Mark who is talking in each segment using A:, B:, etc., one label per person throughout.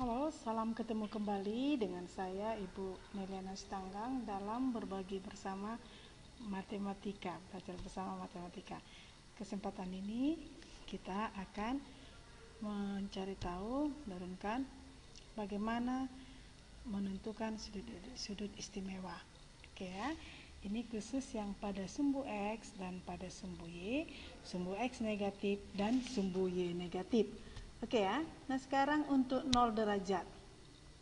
A: Halo, salam ketemu kembali dengan saya Ibu Meliana Sitanggang dalam berbagi bersama matematika, belajar bersama matematika. Kesempatan ini kita akan mencari tahu, menurunkan bagaimana menentukan sudut istimewa. Oke ya, ini khusus yang pada sumbu X dan pada sumbu Y, sumbu X negatif dan sumbu Y negatif. Oke ya, nah sekarang untuk 0 derajat.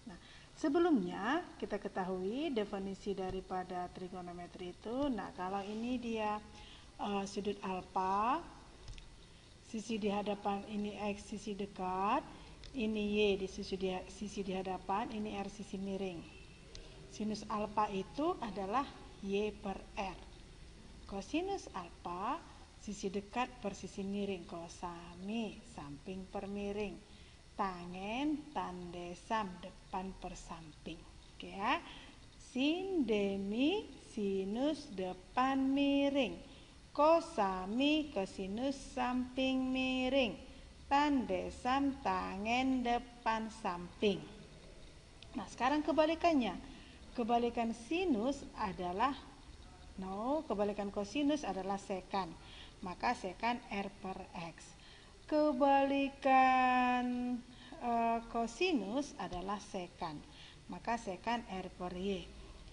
A: Nah, sebelumnya kita ketahui definisi daripada trigonometri itu. Nah, kalau ini dia sudut alfa, sisi di hadapan ini X sisi dekat, ini Y di sisi di hadapan, ini R sisi miring. Sinus alfa itu adalah Y per R. Kosinus alfa sisi dekat per sisi miring, kosami samping per miring, tangen tande sam depan per samping. Oke ya. Sin demi sinus depan miring, kosami kosinus samping miring, tande sam tangen depan samping. Nah, sekarang kebalikannya. Kebalikan sinus adalah kebalikan kosinus adalah sekan. Maka sekan R per X. Kebalikan kosinus adalah sekan. Maka sekan R per Y.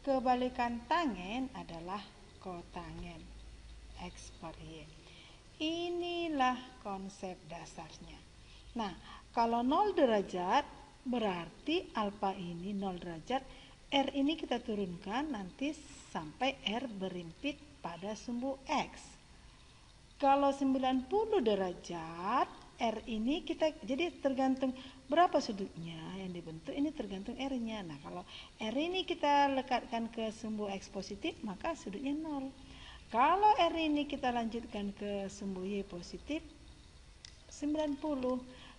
A: Kebalikan tangen adalah kotangen X per Y. Inilah konsep dasarnya. Nah, kalau 0 derajat berarti alfa ini 0 derajat, R ini kita turunkan nanti sampai R berimpit pada sumbu X. Kalau 90 derajat, R ini kita, jadi tergantung berapa sudutnya yang dibentuk, ini tergantung R-nya. Nah, kalau R ini kita lekatkan ke sumbu X positif, maka sudutnya 0. Kalau R ini kita lanjutkan ke sumbu Y positif, 90.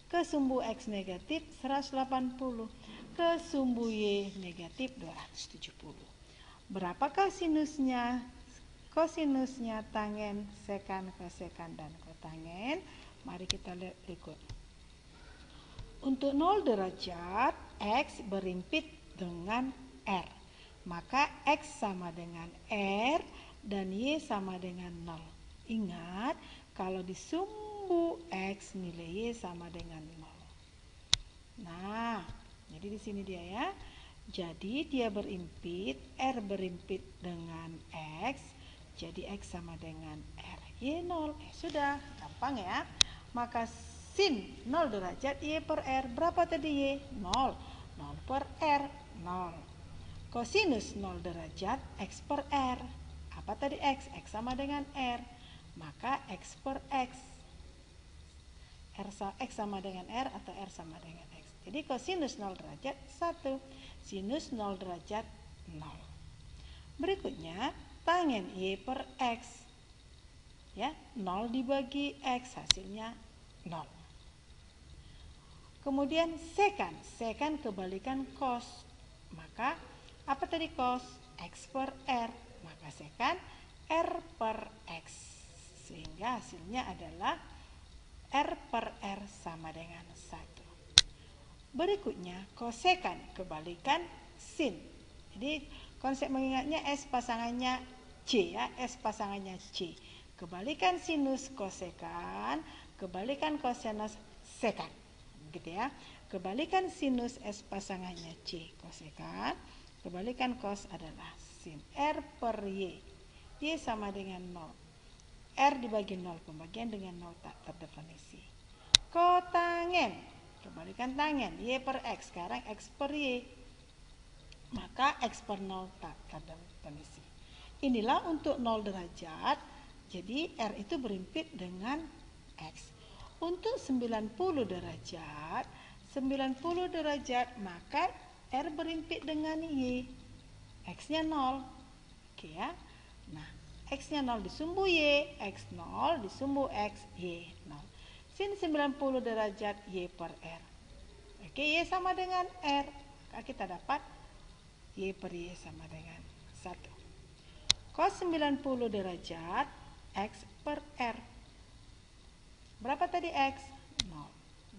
A: Ke sumbu X negatif, 180. Ke sumbu Y negatif, 270. Berapakah sinusnya? Kosinusnya tangen, sekan, kosekan, dan kotangen. Mari kita lihat berikut. Untuk 0 derajat, X berimpit dengan R. Maka X sama dengan R dan Y sama dengan 0. Ingat, kalau di sumbu X nilai Y sama dengan 0. Nah, jadi di sini dia ya. Jadi dia berimpit, R berimpit dengan X. Jadi X sama dengan R, Y 0. Sudah, gampang ya. Maka sin 0 derajat Y per R. Berapa tadi Y? 0. 0 per R, 0. Kosinus 0 derajat X per R. Apa tadi X? X sama dengan R. Maka X per X. X sama dengan R atau R sama dengan X. Jadi kosinus 0 derajat 1. Sinus 0 derajat 0. Berikutnya, tangen Y per X. Ya, 0 dibagi X hasilnya 0. Kemudian sekan. Sekan kebalikan cos. Maka apa tadi cos? X per R. Maka sekan R per X. Sehingga hasilnya adalah R per R sama dengan 1. Berikutnya kosekan kebalikan sin. Jadi konsep mengingatnya S pasangannya C ya, S pasangannya C. Kebalikan sinus kosekan, kebalikan kosinus sekan. Gitu ya. Kebalikan sinus S pasangannya C kosekan, kebalikan cos adalah sin. R per Y. Y sama dengan 0. R dibagi 0, pembagian dengan 0 tak terdefinisi. Kotangen, kebalikan tangen, Y per X, sekarang X per Y. Maka X per 0 tak terdefinisi. Inilah untuk 0 derajat. Jadi R itu berimpit dengan X. Untuk 90 derajat, maka R berimpit dengan Y. X-nya 0. Oke ya. Nah, X-nya 0 di sumbu Y, X 0 di sumbu X, Y 0. Sin 90 derajat Y per R. Oke, Y sama dengan R. Maka kita dapat Y per Y sama dengan 1. Cos 90 derajat X per R. Berapa tadi X? 0.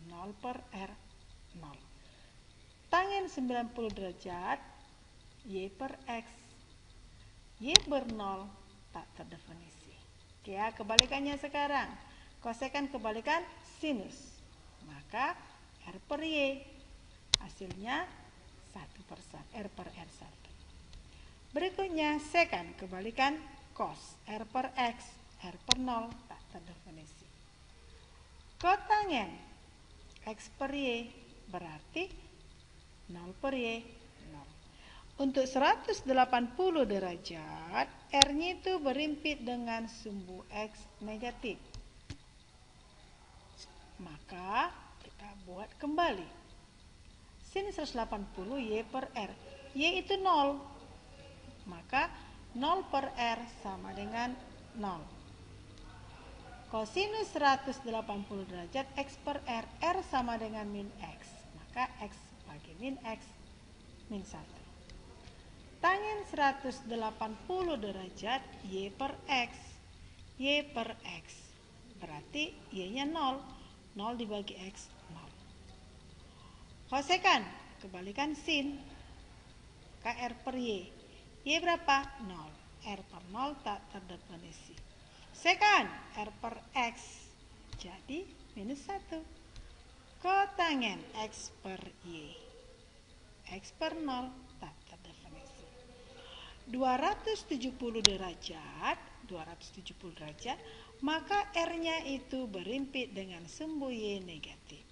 A: 0 per R, 0. Tangent 90 derajat Y per X. Y ber-0 tak terdefinisi. Oke ya, kebalikannya sekarang. Kosekan kebalikan sinus. Maka R per Y. Hasilnya 1/1. R per R1. Berikutnya sekan kebalikan cos. R per X. R per 0 tak terdefinisi. Kotangen X per Y berarti 0 per Y 0. Untuk 180 derajat, R-nya itu berimpit dengan sumbu X negatif. Maka kita buat kembali. Sin 180 Y per R. Y itu 0. Maka 0 per R sama dengan 0. Kosinus 180 derajat X per R. R sama dengan min X. Maka X bagi min X min 1. Tangent 180 derajat Y per X. Y per X. Berarti Y-nya 0. 0 dibagi X, 0. Kosekan, kebalikan sin. KR per Y. Y berapa? 0. R per 0 tak terdefinisi. Sekan, R per X. Jadi, minus 1. Kotangen X per Y. X per 0 tak terdefinisi. 270 derajat, maka R-nya itu berimpit dengan sumbu Y negatif.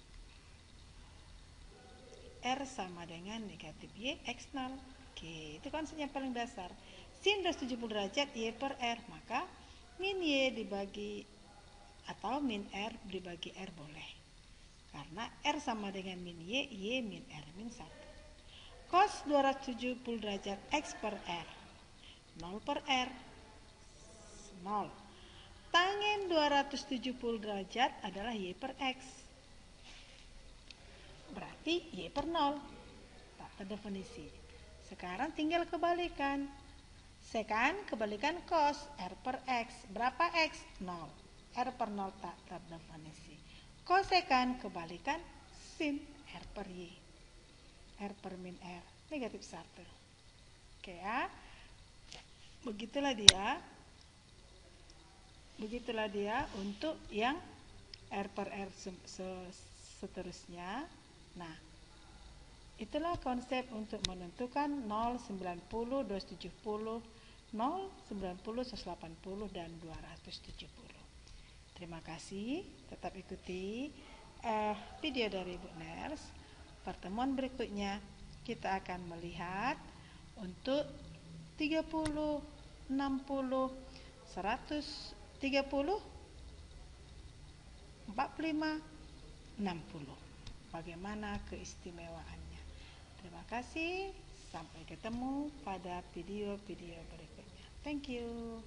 A: R sama dengan negatif Y, X0. Oke, itu konsep yang paling dasar. Sin 270 derajat Y per R, maka min Y dibagi atau min R dibagi R boleh. Karena R sama dengan min Y min R min 1. Cos 270 derajat X per R. 0 per R 0. Tangent 270 derajat adalah Y per X. Berarti Y per 0 tak terdefinisi. Sekarang tinggal kebalikan. Sekan kebalikan cos R per X. Berapa X? 0. R per 0 tak terdefinisi. Kosekan kebalikan sin R per Y. R per min R negatif 1. Oke ya. Begitulah dia untuk yang R per R seterusnya. Nah, itulah konsep untuk menentukan 0, 90, 270, 0, 90, 180, dan 270. Terima kasih, tetap ikuti video dari Bu Ners. Pertemuan berikutnya kita akan melihat untuk 30, 60, 130, 45, 60. Bagaimana keistimewaannya. Terima kasih. Sampai ketemu pada video-video berikutnya. Thank you.